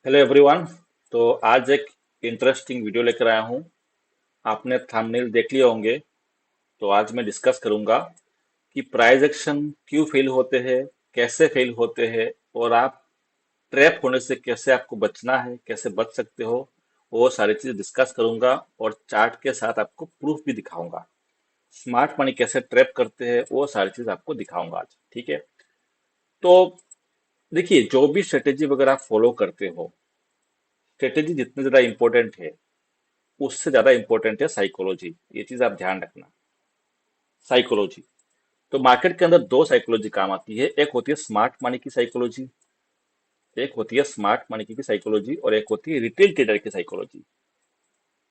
Hello everyone. तो आज एक इंटरेस्टिंग वीडियो लेकर आया हूँ। आपने थंबनेल देख लिए होंगे। तो आज मैं डिस्कस करूंगा कि प्राइस एक्शन क्यों फेल होते हैं, कैसे फेल होते हैं, और आप ट्रैप होने से कैसे आपको बचना है, कैसे बच सकते हो। वो सारी चीज डिस्कस करूंगा और चार्ट के साथ आपको प्रूफ भी दिखाऊंगा। स्मार्ट मनी कैसे ट्रैप करते हैं वो सारी चीज आपको दिखाऊंगा आज। ठीक है। तो देखिए, जो भी स्ट्रेटेजी वगैरह आप फॉलो करते हो, स्ट्रेटेजी जितनी ज्यादा इंपॉर्टेंट है उससे ज्यादा इंपॉर्टेंट है साइकोलॉजी। ये चीज आप ध्यान रखना। साइकोलॉजी। तो मार्केट के अंदर दो साइकोलॉजी काम आती है। एक होती है स्मार्ट मनी की साइकोलॉजी, एक होती है स्मार्ट मनी की साइकोलॉजी, और एक होती है रिटेल ट्रेडर की साइकोलॉजी।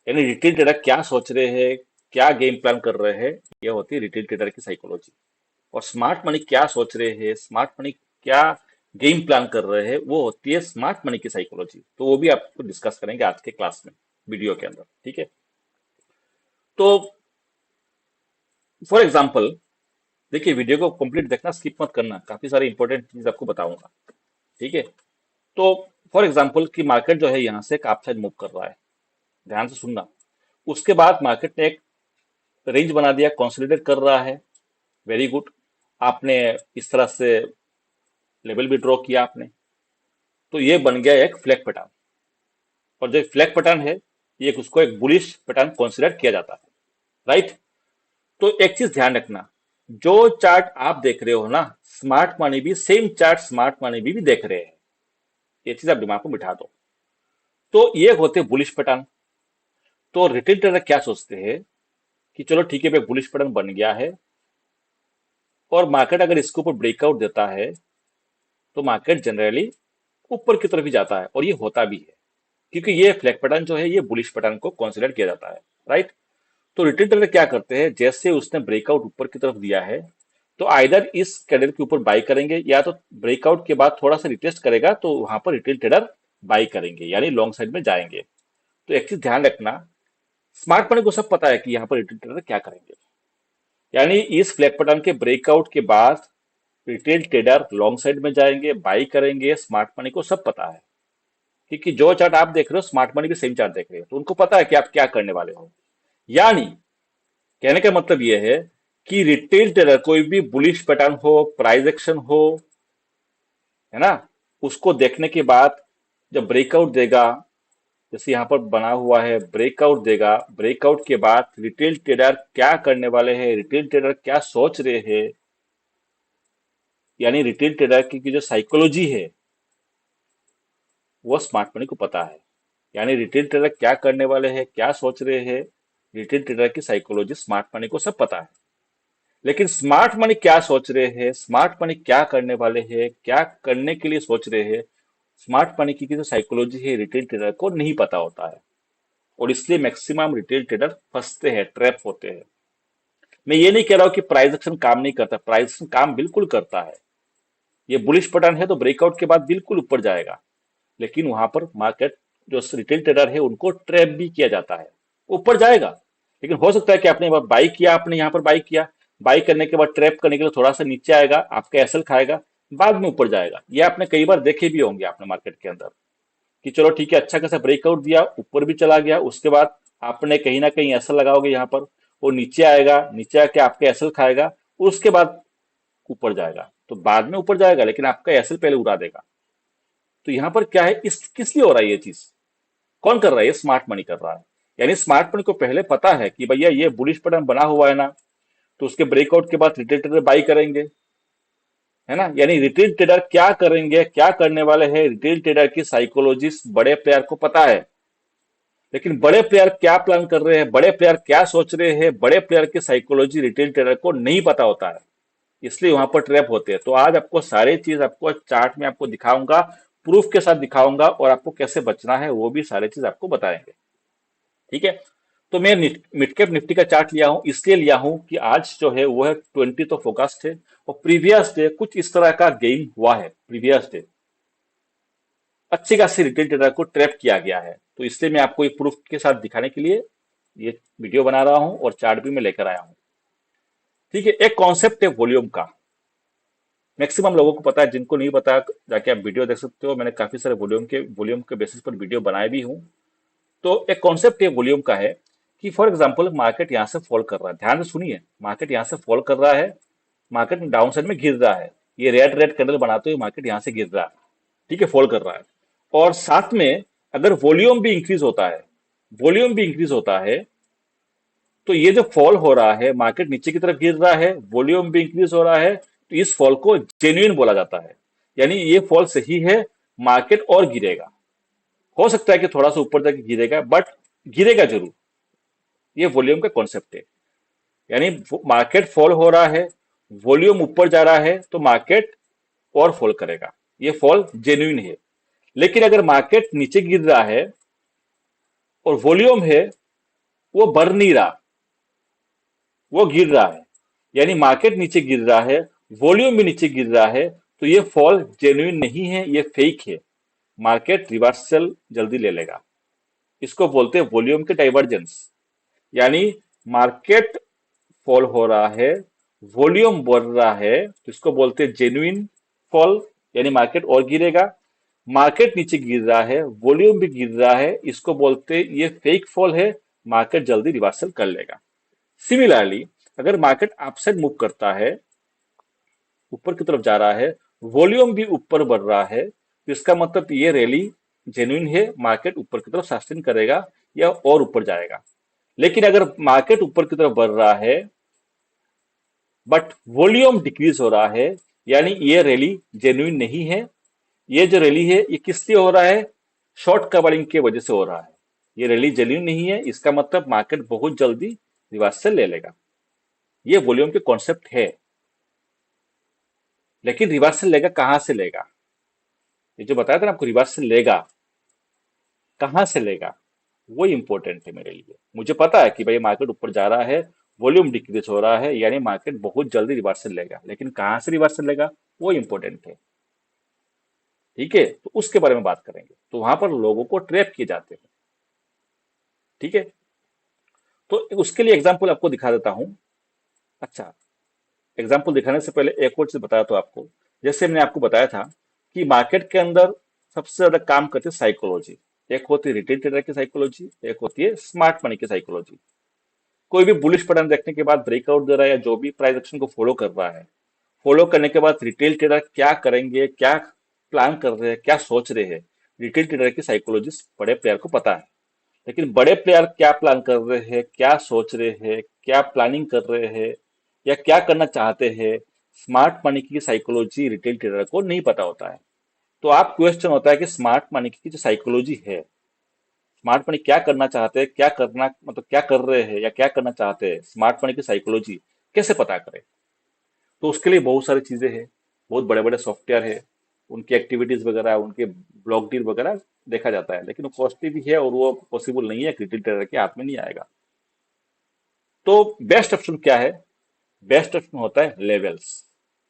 यानी रिटेल ट्रेडर क्या सोच रहे हैं, क्या गेम प्लान कर रहे हैं, ये होती है रिटेल ट्रेडर की साइकोलॉजी। और स्मार्ट मनी क्या सोच रहे हैं, स्मार्ट मनी क्या गेम प्लान कर रहे हैं, वो होती है स्मार्ट मनी की साइकोलॉजी। तो वो भी आपको डिस्कस करेंगे आज के क्लास में, वीडियो के अंदर। ठीक है। तो फॉर एग्जाम्पल, देखिए, वीडियो को कंप्लीट देखना, स्किप मत करना, काफी सारी इंपॉर्टेंट चीज आपको बताऊंगा। ठीक है। तो फॉर एग्जांपल कि मार्केट जो है यहाँ से एक अपसाइड मूव कर रहा है, ध्यान से सुनना। उसके बाद मार्केट ने एक रेंज बना दिया, कंसोलिडेट कर रहा है। Very good. आपने इस तरह से लेवल भी ड्रॉ किया आपने। तो ये बन गया एक फ्लैग पैटर्न। और जो फ्लैग पैटर्न है, ये उसको एक बुलिश पैटर्न कंसिडर किया जाता है। राइट। तो एक चीज ध्यान रखना, जो चार्ट आप देख रहे हो ना, स्मार्ट मनी भी सेम चार्ट स्मार्ट मनी भी देख रहे हैं। ये चीज आप दिमाग में बिठा दो। तो ये होते बुलिश पैटर्न। तो रिटेल ट्रेडर क्या सोचते हैं कि चलो ठीक है भाई, बुलिश पैटर्न बन गया है, और मार्केट अगर इसके ऊपर ब्रेकआउट देता है तो मार्केट जनरली ऊपर की तरफ ही जाता है, और ये होता भी है, क्योंकि ये फ्लैग पैटर्न जो है ये बुलिश पैटर्न को कंसिडर किया जाता है। राइट। तो रिटेल ट्रेडर क्या करते हैं, जैसे उसने ब्रेकआउट ऊपर की तरफ दिया है, तो आइदर इस कैंडल के ऊपर बाई करेंगे, या तो ब्रेकआउट के बाद थोड़ा सा रिटेस्ट करेगा तो वहां पर रिटेल ट्रेडर बाई करेंगे, यानी लॉन्ग साइड में जाएंगे। तो एक चीज ध्यान रखना, स्मार्ट मनी को सब पता है कि यहाँ पर रिटेल ट्रेडर क्या करेंगे। यानी इस फ्लैग पैटर्न के ब्रेकआउट के बाद रिटेल ट्रेडर लॉन्ग साइड में जाएंगे, बाई करेंगे। स्मार्ट मनी को सब पता है, क्योंकि जो चार्ट आप देख रहे हो स्मार्ट मनी भी सेम चार्ट देख रहे हो, तो उनको पता है कि आप क्या करने वाले हो। यानी कहने का मतलब यह है कि रिटेल ट्रेडर कोई भी बुलिश पैटर्न हो, प्राइस एक्शन हो, है ना, उसको देखने के बाद जब ब्रेकआउट देगा, जैसे यहाँ पर बना हुआ है, ब्रेकआउट देगा, ब्रेकआउट के बाद रिटेल ट्रेडर क्या करने वाले हैं, रिटेल ट्रेडर क्या सोच रहे हैं, यानी रिटेल ट्रेडर की जो साइकोलॉजी है वो स्मार्ट मनी को पता है। यानी रिटेल ट्रेडर क्या करने वाले हैं, क्या सोच रहे हैं, रिटेल ट्रेडर की साइकोलॉजी स्मार्ट मनी को सब पता है। लेकिन स्मार्ट मनी क्या सोच रहे हैं, स्मार्ट मनी क्या करने वाले हैं, क्या करने के लिए सोच रहे हैं, स्मार्ट मनी की जो साइकोलॉजी है रिटेल ट्रेडर को नहीं पता होता है। और इसलिए मैक्सिमम रिटेल ट्रेडर फंसते हैं, ट्रैप होते हैं। मैं ये नहीं कह रहा हूं कि प्राइस एक्शन काम नहीं करता, प्राइस एक्शन काम बिल्कुल करता है। ये बुलिश पैटर्न है तो ब्रेकआउट के बाद बिल्कुल ऊपर जाएगा, लेकिन वहां पर मार्केट जो रिटेल ट्रेडर है उनको ट्रैप भी किया जाता है। ऊपर जाएगा, लेकिन हो सकता है कि आपने बाई किया, आपने यहाँ पर बाई किया, बाई करने के बाद ट्रैप करने के लिए थोड़ा सा नीचे आएगा, आपका एसएल खाएगा, बाद में ऊपर जाएगा। ये आपने कई बार देखे भी होंगे आपने मार्केट के अंदर, कि चलो ठीक है, अच्छा खासा ब्रेकआउट दिया, ऊपर भी चला गया, उसके बाद आपने कहीं ना कहीं एसएल लगाओगे यहाँ पर, वो नीचे आएगा, नीचे आके आपके एसएल खाएगा, उसके बाद ऊपर जाएगा। तो बाद में ऊपर जाएगा, लेकिन आपका एसएल पहले उड़ा देगा। तो यहाँ पर क्या है, इस किस लिए हो रहा है ये चीज, कौन कर रहा है, ये स्मार्ट मनी कर रहा है। यानी स्मार्ट मनी को पहले पता है कि भैया ये बुलिश पैटर्न बना हुआ है ना, तो उसके ब्रेकआउट के बाद रिटेल ट्रेडर बाई करेंगे, है ना। यानी रिटेल ट्रेडर क्या करेंगे, क्या करने वाले हैं, रिटेल ट्रेडर की साइकोलॉजी बड़े प्लेयर को पता है। लेकिन बड़े प्लेयर क्या प्लान कर रहे हैं, बड़े प्लेयर क्या सोच रहे हैं, बड़े प्लेयर की साइकोलॉजी रिटेल ट्रेडर को नहीं पता होता है, इसलिए वहां पर ट्रैप होते हैं। तो आज आपको सारी चीज आपको चार्ट में आपको दिखाऊंगा, प्रूफ के साथ दिखाऊंगा, और आपको कैसे बचना है वो भी सारी चीज आपको बताएंगे। ठीक है। तो मैं मिड कैप निफ्टी का चार्ट लिया हूं, इसलिए लिया हूं कि आज जो है वो है 20 तो फोकस्ड है, और प्रीवियस डे कुछ इस तरह का गेम हुआ है। प्रीवियस डे अच्छी खासी रिटेल ट्रेडर को ट्रैप किया गया है, तो इसलिए मैं आपको एक प्रूफ के साथ दिखाने के लिए ये वीडियो बना रहा हूं, और चार्ट भी मैं लेकर आया हूं। ठीक है। एक कॉन्सेप्ट है वॉल्यूम का। मैक्सिमम लोगों को पता है, जिनको नहीं पता जाके आप वीडियो देख सकते हो, मैंने काफी सारे वॉल्यूम के बेसिस पर वीडियो बनाए भी हूँ। तो एक कॉन्सेप्ट ये वॉल्यूम का है कि फॉर एग्जांपल मार्केट यहाँ से फॉल कर रहा है, ध्यान से सुनिए, मार्केट यहाँ से फॉल कर रहा है, मार्केट डाउन साइड में गिर रहा है, ये रेड रेड कैंडल बनाते हुए मार्केट यहाँ से गिर रहा है, ठीक है, फॉल कर रहा है। और साथ में अगर वॉल्यूम भी इंक्रीज होता है, वॉल्यूम भी इंक्रीज होता है, तो ये जो फॉल हो रहा है, मार्केट नीचे की तरफ गिर रहा है, वॉल्यूम भी इंक्रीज हो रहा है, तो इस फॉल को जेन्युइन बोला जाता है। यानी ये फॉल सही है, मार्केट और गिरेगा, हो सकता है कि थोड़ा सा ऊपर तक गिरेगा, बट गिरेगा जरूर। ये वॉल्यूम का कॉन्सेप्ट है। यानी मार्केट फॉल हो रहा है, वॉल्यूम ऊपर जा रहा है, तो मार्केट और फॉल करेगा, ये फॉल जेन्युइन है। लेकिन अगर मार्केट नीचे गिर रहा है और वॉल्यूम है वो बढ़ नहीं रहा, वो गिर रहा है, यानी मार्केट नीचे गिर रहा है, वॉल्यूम भी नीचे गिर रहा है, तो ये फॉल जेन्युइन नहीं है, ये फेक है, मार्केट रिवर्सल जल्दी ले लेगा। इसको बोलते हैं वॉल्यूम के डाइवर्जेंस। यानी मार्केट फॉल हो रहा है, वॉल्यूम बढ़ रहा है, तो इसको बोलते हैं जेन्युइन फॉल, यानी मार्केट और गिरेगा। मार्केट नीचे गिर रहा है, वॉल्यूम भी गिर रहा है, इसको बोलते हैं ये फेक फॉल है, मार्केट जल्दी रिवर्सल कर लेगा। सिमिलरली अगर मार्केट अपसाइड मूव करता है, ऊपर की तरफ जा रहा है, वॉल्यूम भी ऊपर बढ़ रहा है, तो इसका मतलब ये रैली जेन्युइन है, मार्केट ऊपर की तरफ सस्टेन करेगा या और ऊपर जाएगा। लेकिन अगर मार्केट ऊपर की तरफ बढ़ रहा है बट वॉल्यूम डिक्रीज हो रहा है, यानी ये रैली जेन्युइन नहीं है। ये जो रैली है ये किस लिए हो रहा है? शॉर्ट कवरिंग की वजह से हो रहा है। ये रैली जेन्युइन नहीं है, इसका मतलब मार्केट बहुत जल्दी रिवर्सल ले लेगा। ये वॉल्यूम के कॉन्सेप्ट है। लेकिन रिवर्सल लेगा कहां से लेगा? ये जो बताया था ना आपको, रिवर्सल लेगा कहां से लेगा, वो इंपॉर्टेंट है मेरे लिए। मुझे पता है कि भाई मार्केट ऊपर जा रहा है, वॉल्यूम डिक्रीज हो रहा है, यानी मार्केट बहुत जल्दी रिवर्सल लेगा, लेकिन कहां से रिवर्सल लेगा वो इंपॉर्टेंट है। ठीक है, तो उसके बारे में बात करेंगे। तो वहां पर लोगों को ट्रैप किए जाते हैं। ठीक है, तो उसके लिए एग्जाम्पल आपको दिखा देता हूं। अच्छा, एग्जाम्पल दिखाने से पहले एक और चीज बताया तो आपको, जैसे मैंने आपको बताया था कि मार्केट के अंदर सबसे ज्यादा काम करती है साइकोलॉजी। एक होती है रिटेल ट्रेडर की साइकोलॉजी, एक होती है स्मार्ट मनी की साइकोलॉजी। कोई भी बुलिश पैटर्न देखने के बाद ब्रेकआउट दे रहा है या जो भी प्राइस एक्शन को फॉलो कर रहा है, फॉलो करने के बाद रिटेल ट्रेडर क्या करेंगे, क्या प्लान कर रहे हैं, क्या सोच रहे हैं, रिटेल ट्रेडर की साइकोलॉजिस्ट बड़े प्लेयर को पता है। लेकिन बड़े प्लेयर क्या प्लान कर रहे हैं, क्या सोच रहे हैं, क्या प्लानिंग कर रहे हैं या क्या करना चाहते हैं, स्मार्ट मनी की साइकोलॉजी रिटेल ट्रेडर को नहीं पता होता है। तो आप क्वेश्चन होता है कि स्मार्ट मनी की जो साइकोलॉजी है, स्मार्ट मनी क्या करना चाहते हैं, क्या करना मतलब क्या कर रहे हैं या क्या करना चाहते हैं, स्मार्ट मनी की साइकोलॉजी कैसे पता करें? तो उसके लिए बहुत सारी चीजें हैं, बहुत बड़े बड़े सॉफ्टवेयर है, उनकी एक्टिविटीज वगैरह, उनके ब्लॉक डील वगैरह देखा जाता है, लेकिन वो कॉस्टली भी है और वो पॉसिबल नहीं है, रिटेल ट्रेडर के हाथ में नहीं आएगा। तो बेस्ट ऑप्शन क्या है? बेस्ट ऑप्शन होता है लेवल्स।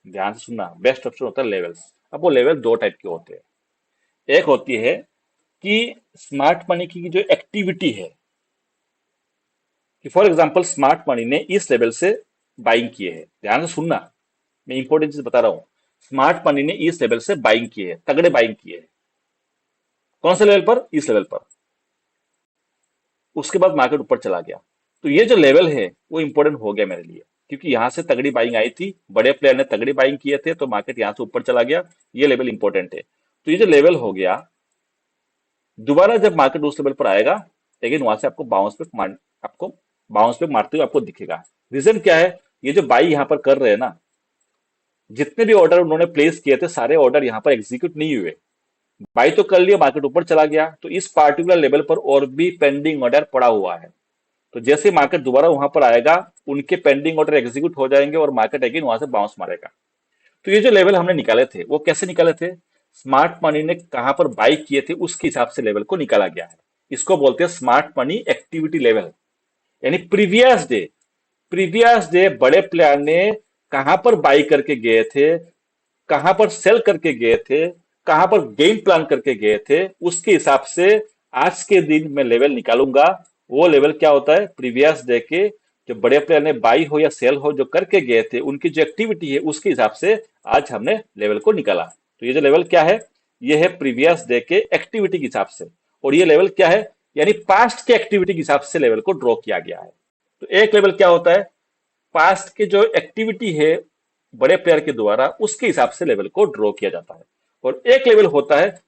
ध्यान से सुनना, बेस्ट ऑप्शन होता है लेवल्स। अब वो लेवल दो टाइप के होते हैं। एक होती है कि स्मार्ट मनी की जो एक्टिविटी है, कि फॉर एग्जांपल स्मार्ट मनी ने इस लेवल से बाइंग किए है, ध्यान से सुनना, मैं इंपॉर्टेंट चीज बता रहा हूं। स्मार्ट मनी ने इस लेवल से बाइंग किए है, तगड़े बाइंग किए है। कौन से लेवल पर? इस लेवल पर। उसके बाद मार्केट ऊपर चला गया, तो ये जो लेवल है वो इंपॉर्टेंट हो गया मेरे लिए, क्योंकि यहां से तगड़ी बाइंग आई थी, बड़े प्लेयर ने तगड़ी बाइंग किए थे, तो मार्केट यहां से ऊपर चला गया, ये लेवल इंपॉर्टेंट है। तो ये जो लेवल हो गया, दोबारा जब मार्केट उस लेवल पर आएगा, लेकिन वहां से आपको बाउंस बैक मारते हुए आपको दिखेगा। रीजन क्या है? ये जो बाई यहाँ पर कर रहे हैं ना, जितने भी ऑर्डर उन्होंने प्लेस किए थे, सारे ऑर्डर यहाँ पर एग्जीक्यूट नहीं हुए। बाई तो कर लिया, मार्केट ऊपर चला गया, तो इस पार्टिकुलर लेवल पर और भी पेंडिंग ऑर्डर पड़ा हुआ है। तो जैसे मार्केट दोबारा वहां पर आएगा, उनके पेंडिंग ऑर्डर एग्जीक्यूट हो जाएंगे और मार्केट अगेन वहां से बाउंस मारेगा। तो ये जो लेवल हमने निकाले थे वो कैसे निकाले थे? स्मार्ट मनी ने कहां पर बाई किए थे उसके हिसाब से लेवल को निकाला गया है। इसको बोलते हैं स्मार्ट मनी एक्टिविटी लेवल। यानी प्रीवियस डे बड़े प्लेयर ने कहां पर बाई करके गए थे, कहां पर सेल करके गए थे, कहां पर गेम प्लान करके गए थे, उसके हिसाब से आज के दिन मैं लेवल निकालूंगा। वो लेवल क्या होता है? प्रीवियस डे के जो बड़े प्लेयर ने बाई हो या सेल हो जो करके गए थे, उनकी जो एक्टिविटी है उसके हिसाब से आज हमने लेवल को निकाला। तो ये जो लेवल क्या है, ये है प्रीवियस डे के एक्टिविटी के हिसाब से। और ये लेवल क्या है, यानी पास्ट के एक्टिविटी के हिसाब से लेवल को ड्रॉ किया गया है। तो एक लेवल क्या होता है, पास्ट के जो एक्टिविटी है बड़े प्लेयर के द्वारा उसके हिसाब से लेवल को ड्रॉ किया जाता है। और एक लेवल होता है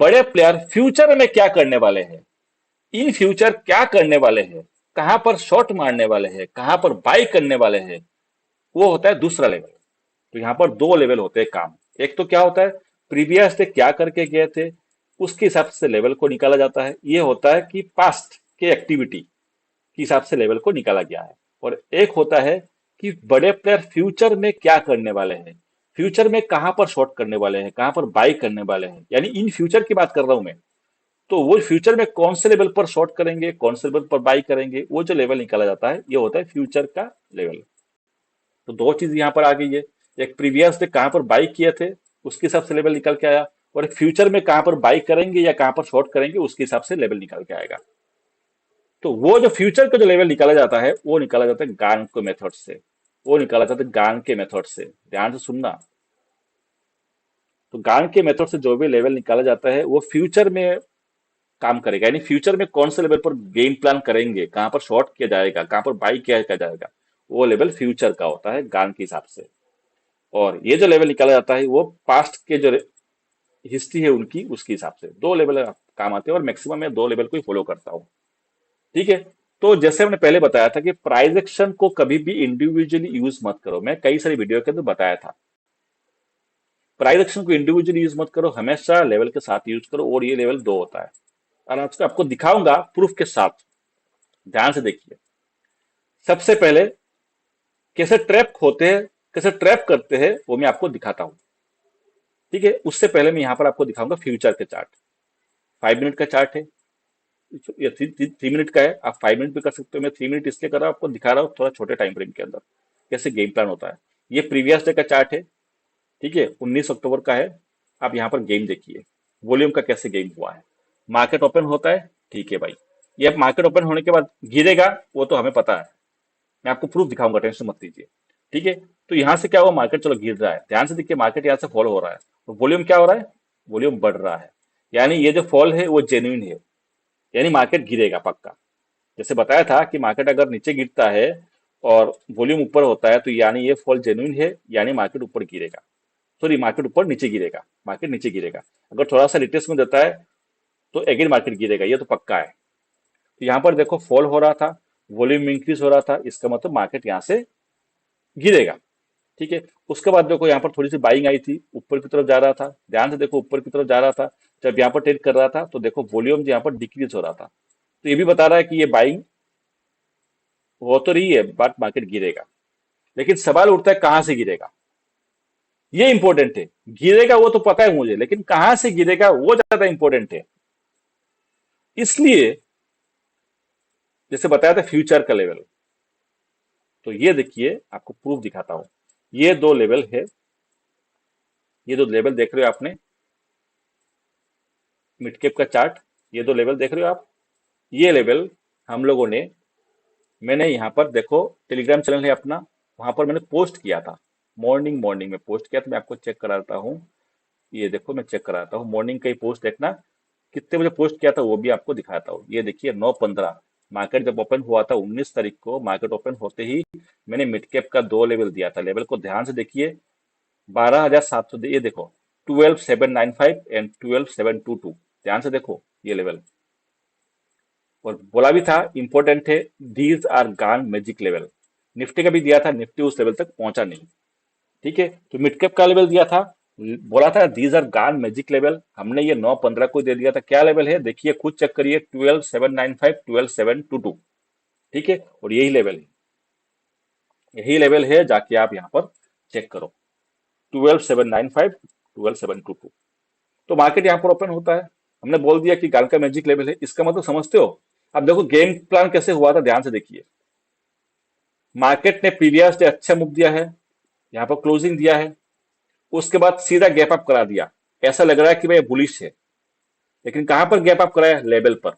बड़े प्लेयर फ्यूचर में क्या करने वाले हैं, इन फ्यूचर क्या करने वाले हैं, कहां पर शॉट मारने वाले हैं, कहां पर बाई करने वाले हैं, वो होता है दूसरा लेवल। तो यहाँ पर दो लेवल होते हैं काम। एक तो क्या होता है, प्रीवियस डे क्या करके गए थे उसके हिसाब से लेवल को निकाला जाता है, ये होता है कि पास्ट के एक्टिविटी के हिसाब से लेवल को निकाला गया है। और एक होता है कि बड़े प्लेयर फ्यूचर में क्या करने वाले हैं, फ्यूचर में कहां पर शॉट करने वाले हैं, कहां पर बाई करने वाले हैं, यानी इन फ्यूचर की बात कर रहा हूं मैं। तो वो फ्यूचर में कौन से लेवल पर शॉर्ट करेंगे, कौन से लेवल पर बाई करेंगे, वो जो लेवल निकाला जाता है ये होता है फ्यूचर का लेवल। तो दो चीज यहाँ पर आ गई है, एक प्रीवियस डे कहां पर बाई किए थे उसके हिसाब से लेवल निकल के आया, और एक फ्यूचर में कहां पर बाई करेंगे या कहां पर शॉर्ट करेंगे उसके हिसाब से लेवल निकल के आएगा। तो वो जो फ्यूचर का जो लेवल निकाला जाता है वो निकाला जाता है गान के मेथड से, वो निकाला जाता है गान के मेथड से। ध्यान से सुनना। तो गान के मेथड से जो भी लेवल निकाला जाता है वो फ्यूचर में काम करेगा, यानी फ्यूचर में कौन से लेवल पर गेम प्लान करेंगे, कहां पर शॉर्ट किया जाएगा, कहां पर बाई किया जाएगा, वो लेवल फ्यूचर का होता है गान के हिसाब से। और ये जो लेवल निकाला जाता है वो पास्ट के जो हिस्ट्री है उनकी उसके हिसाब से। दो लेवल काम आते हैं और मैक्सिमम मैं दो लेवल को ही फॉलो करता हूँ। ठीक है। तो जैसे मैंने पहले बताया था कि प्राइज एक्शन को कभी भी इंडिविजुअली यूज मत करो, मैं कई सारी वीडियो के अंदर बताया था। प्राइज एक्शन को इंडिविजुअली यूज मत करो, हमेशा लेवल के साथ यूज करो। और ये लेवल दो होता है और आज आपको दिखाऊंगा प्रूफ के साथ। ध्यान से देखिए। सबसे पहले कैसे ट्रैप होते हैं, कैसे ट्रैप करते हैं वो मैं आपको दिखाता हूं। ठीक है। उससे पहले मैं यहां पर आपको दिखाऊंगा फ्यूचर के चार्ट। 5 मिनट का चार्ट है, ये 3 मिनट का है, आप 5 मिनट भी कर सकते हो। मैं 3 मिनट इसलिए कर रहा हूं, आपको दिखा रहा हूँ थोड़ा छोटे टाइम फ्रेम के अंदर कैसे गेम प्लान होता है। ये प्रीवियस डे का चार्ट है। ठीक है, 19 अक्टूबर का है। आप यहाँ पर गेम देखिए, वॉल्यूम का कैसे गेम हुआ है। मार्केट ओपन होता है, ठीक है भाई। ये मार्केट ओपन होने के बाद गिरेगा वो तो हमें पता है, मैं आपको प्रूफ दिखाऊंगा, टेंशन मत लीजिए। ठीक है। तो यहाँ से क्या हुआ, मार्केट चलो गिर रहा है, ध्यान से देखिए, मार्केट यहाँ से फॉल हो रहा है, तो वॉल्यूम क्या हो रहा है, वॉल्यूम बढ़ रहा है। यानी ये जो फॉल है वो जेन्युइन है, यानी मार्केट गिरेगा पक्का। जैसे बताया था कि मार्केट अगर नीचे गिरता है और वॉल्यूम ऊपर होता है तो यानी ये फॉल जेन्युइन है, यानी मार्केट ऊपर गिरेगा। सॉरी, मार्केट ऊपर नीचे गिरेगा, मार्केट नीचे गिरेगा। अगर थोड़ा सा रिट्रेसमेंट देता है तो अगेन मार्केट गिरेगा, ये तो पक्का है। तो यहाँ पर देखो फॉल हो रहा था, वॉल्यूम इंक्रीज हो रहा था, इसका मतलब मार्केट यहाँ से गिरेगा। ठीक है। उसके बाद देखो यहाँ पर थोड़ी सी बाइंग आई थी, ऊपर की तरफ जा रहा था, ध्यान से देखो ऊपर की तरफ जा रहा था। जब यहाँ पर ट्रेड कर रहा था तो देखो वॉल्यूम यहाँ पर डिक्रीज हो रहा था, तो ये भी बता रहा है कि ये बाइंग हो तो रही है बट मार्केट गिरेगा। लेकिन सवाल उठता है कहां से गिरेगा, ये इंपॉर्टेंट है। गिरेगा वो तो पता है मुझे, लेकिन कहां से गिरेगा वो ज्यादा इंपॉर्टेंट है। इसलिए जैसे बताया था फ्यूचर का लेवल, तो ये देखिए आपको प्रूफ दिखाता हूं। ये दो लेवल है, ये दो लेवल देख रहे हो आपने, मिड कैप का चार्ट, ये दो लेवल देख रहे हो आप। ये लेवल हम लोगों ने, मैंने यहाँ पर देखो टेलीग्राम चैनल है अपना, वहां पर मैंने पोस्ट किया था, मॉर्निंग मॉर्निंग में पोस्ट किया था। मैं आपको चेक कराता हूँ, ये देखो मैं चेक कराता हूँ, मॉर्निंग का ही पोस्ट देखना, कितने बजे पोस्ट किया था वो भी आपको दिखाता हूँ। ये देखिए 9:15 मार्केट जब ओपन हुआ था, 19 तारीख को मार्केट ओपन होते ही मैंने मिड कैप का दो लेवल दिया था। लेवल को ध्यान से देखिए, 12,700, ये देखो 12,795 एंड 12,722, ध्यान से देखो ये लेवल। और बोला भी था इंपॉर्टेंट है, दीज आर गान मैजिक लेवल। निफ्टी का भी दिया था, निफ्टी उस लेवल तक पहुंचा नहीं। ठीक है। तो मिड कैप का लेवल दिया था, बोला था दीज आर गान मैजिक लेवल, हमने ये 9:15 को दे दिया था। क्या लेवल है देखिए, खुद चेक करिए, 12,795 12,722। ठीक है। और यही लेवल है, यही लेवल है, जाके आप यहाँ पर चेक करो, 12,795 12,722। तो मार्केट यहाँ पर ओपन होता है, हमने बोल दिया कि गान का मैजिक लेवल है, इसका मतलब समझते हो। अब देखो गेम प्लान कैसे हुआ था, ध्यान से देखिए। मार्केट ने प्रीवियस डे अच्छा मूव दिया है, यहाँ पर क्लोजिंग दिया है, उसके बाद सीधा गैप अप करा दिया। ऐसा लग रहा है कि भाई बुलिश है, लेकिन कहां पर गैप अप कराया, लेवल पर।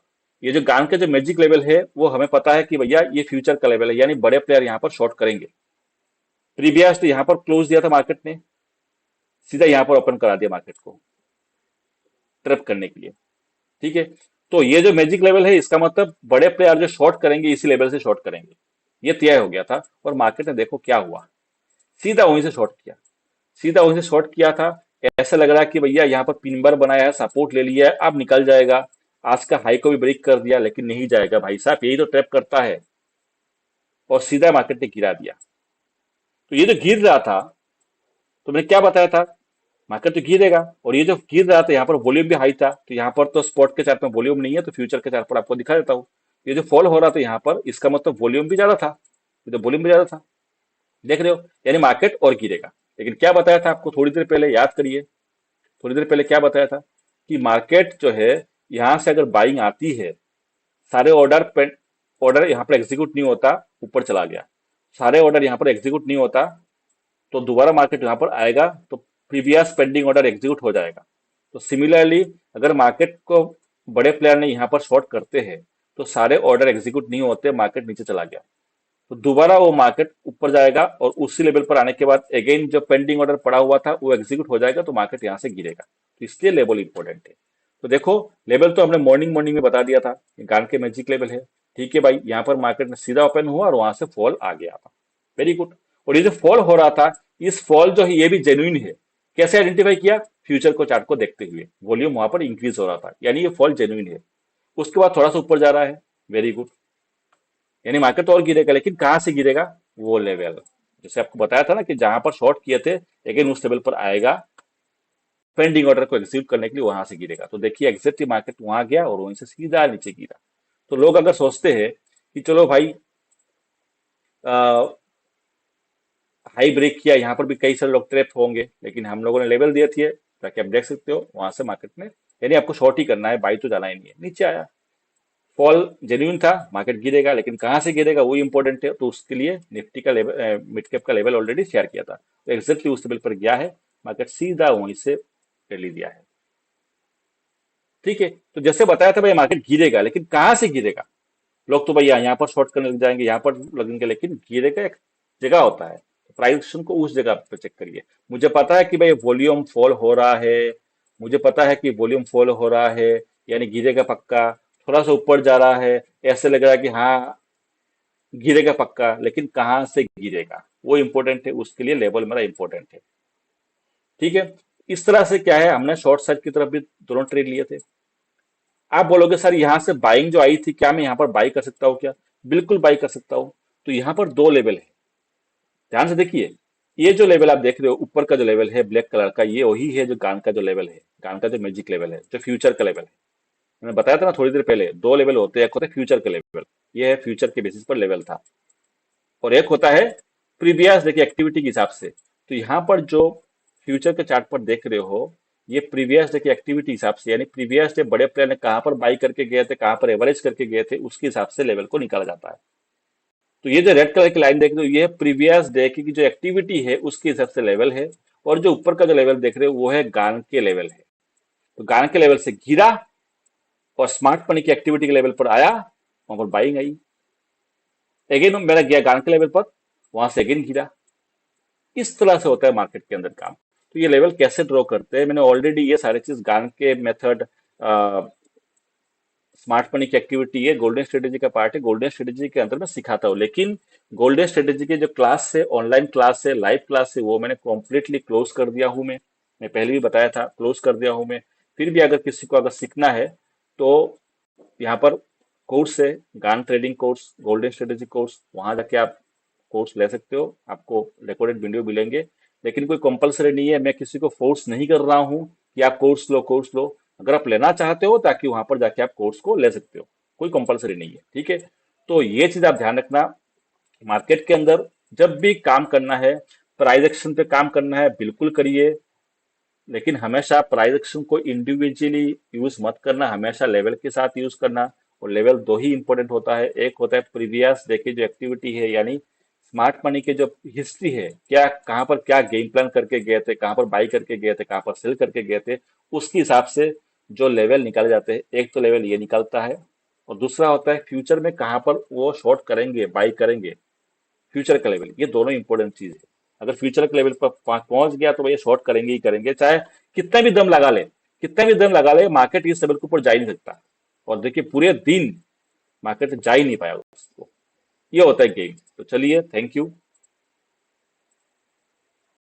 ये जो गान का जो मैजिक लेवल है वो हमें पता है कि भैया ये फ्यूचर का लेवल है, यानी बड़े प्लेयर यहाँ पर शॉर्ट करेंगे। प्रीवियस तो यहाँ पर क्लोज दिया था मार्केट ने, सीधा यहाँ पर ओपन करा दिया मार्केट को ट्रैप करने के लिए। ठीक है, तो ये जो मैजिक लेवल है इसका मतलब बड़े प्लेयर जो शॉर्ट करेंगे इसी लेवल से शॉर्ट करेंगे, ये तय हो गया था। और मार्केट ने देखो क्या हुआ, सीधा वहीं से शॉर्ट किया, सीधा वहीं से शॉर्ट किया था। ऐसा लग रहा है कि भैया यहाँ पर पिन बार बनाया है, सपोर्ट ले लिया है, अब निकल जाएगा। आज का हाई को भी ब्रेक कर दिया, लेकिन नहीं जाएगा भाई साहब, यही तो ट्रैप करता है। और सीधा मार्केट ने गिरा दिया। तो ये जो गिर रहा था, तो मैंने क्या बताया था, मार्केट तो गिरेगा। और ये जो गिर रहा था यहाँ पर वॉल्यूम भी हाई था, तो यहाँ पर तो स्पॉट के चार्ट में वॉल्यूम नहीं है, तो फ्यूचर के चार्ट पर आपको दिखा देता हूँ। ये जो फॉल हो रहा था यहाँ पर, इसका मतलब वॉल्यूम भी ज्यादा था, ये तो वॉल्यूम भी ज्यादा था, देख रहे हो, यानी मार्केट और गिरेगा। लेकिन क्या बताया था आपको थोड़ी देर पहले, याद करिए, थोड़ी देर पहले क्या बताया था कि मार्केट जो है यहाँ से अगर बाइंग आती है, सारे ऑर्डर यहाँ पर एग्जीक्यूट नहीं होता, ऊपर चला गया, सारे ऑर्डर यहाँ पर एग्जीक्यूट नहीं होता, तो दोबारा मार्केट यहाँ पर आएगा, तो प्रीवियस पेंडिंग ऑर्डर एग्जीक्यूट हो जाएगा। तो सिमिलरली अगर मार्केट को बड़े प्लेयर ने यहाँ पर शॉर्ट करते हैं, तो सारे ऑर्डर एग्जीक्यूट नहीं होते, मार्केट नीचे चला गया, तो दोबारा वो मार्केट ऊपर जाएगा, और उसी लेवल पर आने के बाद अगेन जो पेंडिंग ऑर्डर पड़ा हुआ था वो एग्जीक्यूट हो जाएगा, तो मार्केट यहाँ से गिरेगा। तो इसलिए लेवल इंपॉर्टेंट है। तो देखो, लेवल तो हमने मॉर्निंग मॉर्निंग में बता दिया था, ये गान के मैजिक लेवल है। ठीक है भाई, यहाँ पर मार्केट में सीधा ओपन हुआ और वहां से फॉल आ गया था, वेरी गुड। और ये जो फॉल हो रहा था, इस फॉल जो है ये भी जेन्युइन है। कैसे आइडेंटिफाई किया, फ्यूचर को चार्ट को देखते हुए, वॉल्यूम वहां पर इंक्रीज हो रहा था, यानी ये फॉल जेन्युइन है। उसके बाद थोड़ा सा ऊपर जा रहा है, वेरी गुड, यानी मार्केट तो और गिरेगा, लेकिन कहाँ से गिरेगा, वो लेवल जैसे आपको बताया था ना कि जहां पर शॉर्ट किए थे, लेकिन उस लेवल पर आएगा, पेंडिंग ऑर्डर को एग्जीक्यूट करने के लिए वहां से गिरेगा। तो देखिए एग्जैक्टली मार्केट वहां गया और वहीं से सीधा नीचे गिरा। तो लोग अगर सोचते हैं कि चलो भाई हाई ब्रेक किया, यहाँ पर भी कई सारे लोग ट्रैप होंगे, लेकिन हम लोगों ने लेवल दिए थे ताकि आप देख सकते हो वहां से मार्केट में, यानी आपको शॉर्ट ही करना है, बाई तो जाना ही नहीं है। नीचे आया, फॉल जेन्यून था, मार्केट गिरेगा, लेकिन कहाँ से गिरेगा वो इंपॉर्टेंट है। तो उसके लिए निफ्टी का लेवल, मिड कैप का लेवल ऑलरेडी शेयर किया था, तो एग्जैक्टली उस लेवल पर गया है, मार्केट सीधा वहीं से रैली दिया है। ठीक है, तो जैसे बताया था भाई मार्केट गिरेगा, लेकिन कहाँ से गिरेगा, लोग तो भैया यहाँ पर शॉर्ट करने लग जाएंगे, यहाँ पर लगेंगे, लेकिन गिरेगा एक जगह होता है, तो प्राइस एक्शन को उस जगह पे चेक करिए। मुझे पता है कि भाई वॉल्यूम फॉल हो रहा है, मुझे पता है कि वॉल्यूम फॉल हो रहा है, यानी गिरेगा पक्का, थोड़ा सा ऊपर जा रहा है, ऐसे लग रहा है कि हाँ गिरेगा पक्का, लेकिन कहाँ से गिरेगा वो इंपॉर्टेंट है, उसके लिए लेवल मेरा इंपॉर्टेंट है। ठीक है, इस तरह से क्या है, हमने शॉर्ट साइड की तरफ भी दोनों ट्रेड लिए थे। आप बोलोगे सर यहाँ से बाइंग जो आई थी, क्या मैं यहाँ पर बाई कर सकता हूँ क्या, बिल्कुल बाई कर सकता हूँ। तो यहाँ पर दो लेवल है, ध्यान से देखिए, ये जो लेवल आप देख रहे हो ऊपर का जो लेवल है ब्लैक कलर का, ये वही है जो गान का जो लेवल है, गान का जो मैजिक लेवल है, जो फ्यूचर का लेवल है। मैंने बताया था ना थोड़ी देर पहले, दो लेवल होते हैं, एक होता है फ्यूचर का लेवल, ये है फ्यूचर के बेसिस पर लेवल था, और एक होता है प्रीवियस डे की एक्टिविटी के हिसाब से। तो यहाँ पर जो फ्यूचर के चार्ट पर देख रहे हो, ये प्रीवियस डे की एक्टिविटी हिसाब से, यानी प्रीवियस डे बड़े प्लेयर ने कहाँ पर बाई करके गए थे, कहाँ पर एवरेज करके गए थे, उसके हिसाब से लेवल को निकाला जाता है। तो ये जो रेड कलर की लाइन देख रहे हो, ये प्रीवियस डे की जो एक्टिविटी है उसके हिसाब से लेवल है, और जो ऊपर का जो लेवल देख रहे हो वो है गान के लेवल है। तो गान के लेवल से गिरा और स्मार्ट मनी की एक्टिविटी के लेवल पर आया, वहां पर बाइंग आई, अगेन मेरा गया गान के लेवल पर, वहां से अगेन गिरा। इस तरह से होता है मार्केट के अंदर काम। तो ये लेवल कैसे ड्रॉ करते हैं, मैंने ऑलरेडी ये सारी चीज गान के मेथड, स्मार्ट मनी की एक्टिविटी है, गोल्डन स्ट्रेटेजी का पार्ट है, गोल्डन स्ट्रेटेजी के अंदर मैं सिखाता हूँ। लेकिन गोल्डन स्ट्रेटेजी की जो क्लास है, ऑनलाइन क्लास है, लाइव क्लास है, वो मैंने कम्प्लीटली क्लोज कर दिया हूँ। मैं पहले भी बताया था, क्लोज कर दिया हूँ मैं। फिर भी अगर किसी को अगर सीखना है, तो यहाँ पर कोर्स है, गान trading course, golden strategy course, वहां जाके आप कोर्स ले सकते हो, आपको रिकॉर्डेड वीडियो मिलेंगे। लेकिन कोई कंपलसरी नहीं है, मैं किसी को फोर्स नहीं कर रहा हूँ कि आप कोर्स लो, कोर्स लो। अगर आप लेना चाहते हो ताकि वहां पर जाके आप कोर्स को ले सकते हो, कोई कंपलसरी नहीं है। ठीक है, तो ये चीज आप ध्यान रखना, मार्केट के अंदर जब भी काम करना है, प्राइस एक्शन पे काम करना है, बिल्कुल करिए, लेकिन हमेशा प्राइस एक्शन को इंडिविजुअली यूज मत करना, हमेशा लेवल के साथ यूज करना। और लेवल दो ही इंपॉर्टेंट होता है, एक होता है प्रीवियस देखिए जो एक्टिविटी है, यानी स्मार्ट मनी के जो हिस्ट्री है, क्या कहाँ पर क्या गेम प्लान करके गए थे, कहाँ पर बाई करके गए थे, कहाँ पर सेल करके गए थे, उसके हिसाब से जो लेवल निकाले जाते हैं। एक तो लेवल ये निकलता है, और दूसरा होता है फ्यूचर में कहाँ पर वो शॉर्ट करेंगे, बाई करेंगे। फ्यूचर का लेवल, ये दोनों इंपॉर्टेंट चीज है। अगर फ्यूचर के लेवल पर पहुंच गया तो भैया शॉर्ट करेंगे ही करेंगे, चाहे कितना भी दम लगा ले, कितना भी दम लगा ले, मार्केट इस लेवल के ऊपर जा ही नहीं सकता। और देखिए पूरे दिन मार्केट जा ही नहीं पाया उसको। ये होता है गेम। तो चलिए, थैंक यू।